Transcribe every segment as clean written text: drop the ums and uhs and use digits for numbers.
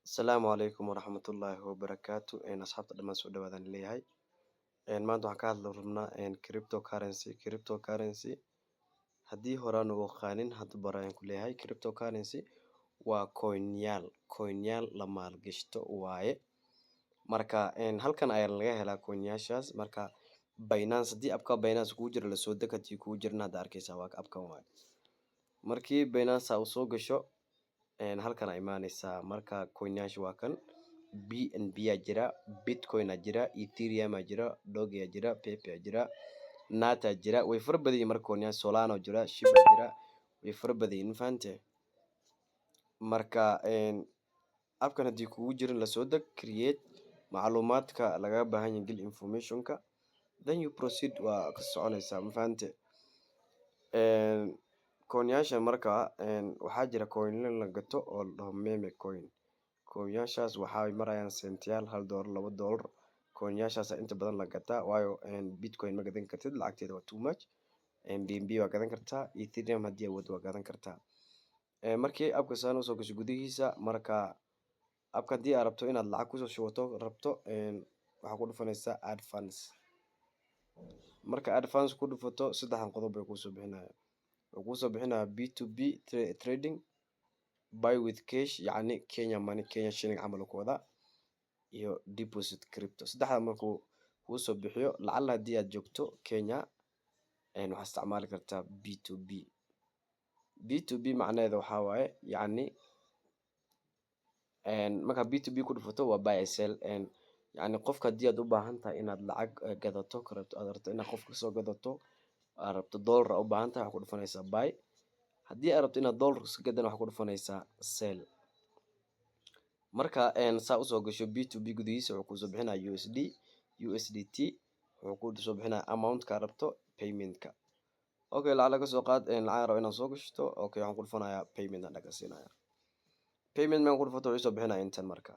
السلام عليكم ورحمة الله وبركاته أصحابta dhammaan soo dhawaadaan leeyahay maanta waxaan ka hadli rabnaa cryptocurrency haddii horaan ugu qaanin hadda barayaan ku leeyahay cryptocurrency waa coinyaal la maalgashto waaye marka halkan ayaa laga helaa coinyaashaas marka Binance haddii abka Binance kugu jira lasoo deg haddii kugu jirna hadda arkaysaa waa abkan waaye markii Binance aa usoo gasho halkan ay imaanaysaa marka coinyaasha waa kan BNB aa jira Bitcoin aa jira Ethereum aa jira Doge aa jira Pepe aa jira Nata aa jira way fara badan yihiin marka coinyaasha Solana aa jira Shiba aa jira way fara badan yihiin fahante marka abkan haddii kugu jirin lasoo deg create macluumaadka laga baahan yahay gel informationka then you proceed waa ka soconaysaa ma fahante coinyaasha marka waxaa jira coinla la gato oo la dhaho meme coinyaashaas waxay marayaan sentyaal $1 $2 coinyaashaas inta badan la gataa waayo Bitcoin ma gadan kartid lacagteeda waa too much BNB waa gadan kartaa Ethereum haddii awood waa gadan kartaa markii abka saan usoo gasho gudihiisa marka abka haddii aad rabto inaad lacag kusoo shubato rabto waxaa ku dhufanaysaa add funds marka add funds ku dhufato saddexdan qodob bay kusoo bixinayaan wuxuu bixinayaa B2B trading buy with cash yacni Kenya money Kenya shilling camal ku wada iyo deposit crypto saddexda markuu kuu soo bixiyo lacala haddii aad joogto Kenya waxaad isticmaali kartaa B2B macnaheedu waxaa waaye yacni marka B2B ku dhufato waa buy and sell yacni qofka haddii aad u baahan tahay inaad lacag gadato aad rabto inaad qof kasoo gadato aad rabto dollar u baahan tahay waxaad ku dhufanaysaa buy haddii aad rabto inaad dollar iska gadan waxaad ku dhufanaysaa sell marka saa usoo gasho B2B gudihiisa wuxuu kusoo bixinayaa USDT wuxuu kusoo bixinayaa amount ka rabto payment-ka okay lacag ka soo qaad lacag rabo inaad soo gashto okay waxaan ku dhufanayaa payment aan dhaga siinayaa payment ma ku dhufato wuxuu soo bixinayaa intan marka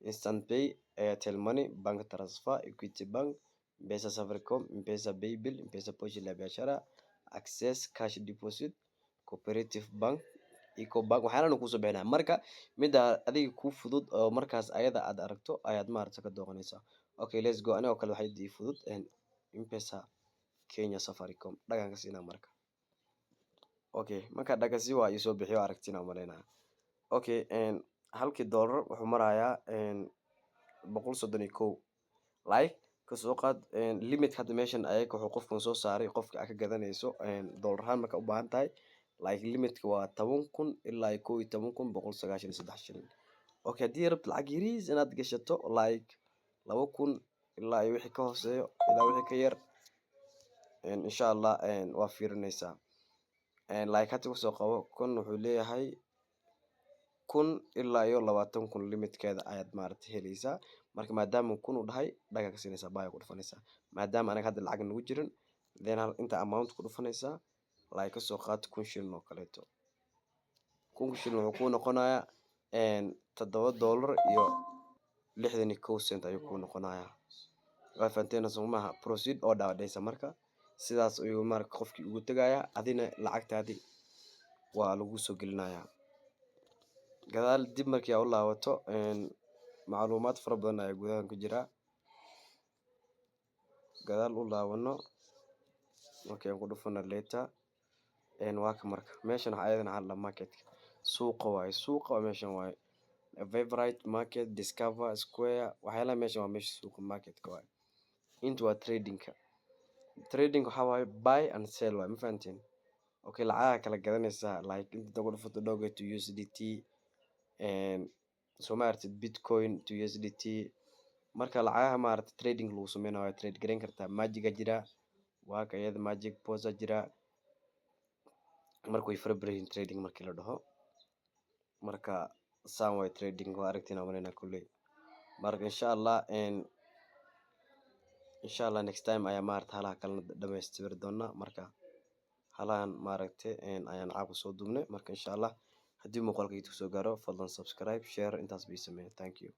instant pay Airtel money bank transfer Equity bank M-Pesa Safaricom M-Pesa Paybill M-Pesa Pochi la biashara access cash deposit cooperative bank Ecobank waxyaalahan uu kusoo bixinaya marka mida adiga ku fudud oo markaas ayada aad aragto ayaad maaragtay ka dooqanaysaa okay let's go anigoo kale waxay dii fudud M-Pesa Kenya Safaricom dhagan ka siinaa marka okay marka dhaga si waa isoo bixiyo aragtina umaleynaa okay halkii dollar wuxuu marayaa 131 like ka soo qaad limit hadda meeshan ayaga wuxuu qofkan soo saaray qofka aad ka gadanayso dollar ahaan marka u baahan tahay like limitka waa 10,000 ilaa 11,193 shilin okay haddii rabto lacag yariis inaad gashato like 2,000 ilaa wixii ka hooseeyo ilaa wixii ka yar insha Allah waa fiirinaysaa like hadda kusoo qabo kun wuxuu leeyahay 1,000 ilaa 20,000 limitkeeda ayaad maaragtay helaysaa marka maadaama 1,000 uu dhahay dhaga ka siinaysaa buy ku dhufanaysaa maadaama anaga hadda lacag nagu jirin then inta amount ku dhufanaysaa like ka soo qaad 1,000 shilin oo kaleeto 1,000 shilin wuxuu ku noqonayaa $7 iyo 61 cent ayuu ku noqonayaa waa fahanteena Soomaha proceed oo dhawadaysa marka sidaas ayuu marka qofkii ugu tagayaa adina lacagtaadi waa lagu soo gelinayaa gadaal dib markii aad u laabato macluumaad fara badan ayaa gudaha ku jira gadaal u laabano okay aan ku dhufana later waa ka marka meeshan waxa ayadana hal market suuqa waa meeshan waaye favorite market discover square waxyaalaha meeshan waa meesha suuqa market-ka waaye inta waa trading waxa waaye buy and sell waaye ma fahanteen okay lacagaha kala gadanaysaa like inta ku dhufato Doge to USDT soo maartid Bitcoin to USDT marka lacagaha maaragtay trading lagu sameynayo waa trade gareyn kartaa Magic jira waa ka iyada Magic Posa jira marka way fara badan yihiin trading markii la dhaho marka saan way trading waa aragtina umaleyna kuley marka insha Allah next time ayaa maaragtay halaha kalena dhamaystiri doonaa marka halahan maaragtay ayaan caawa soo duubnay marka insha Allah haddii muuqaalka soo gaaro fadlan subscribe share intaas bay sameeyeen thank you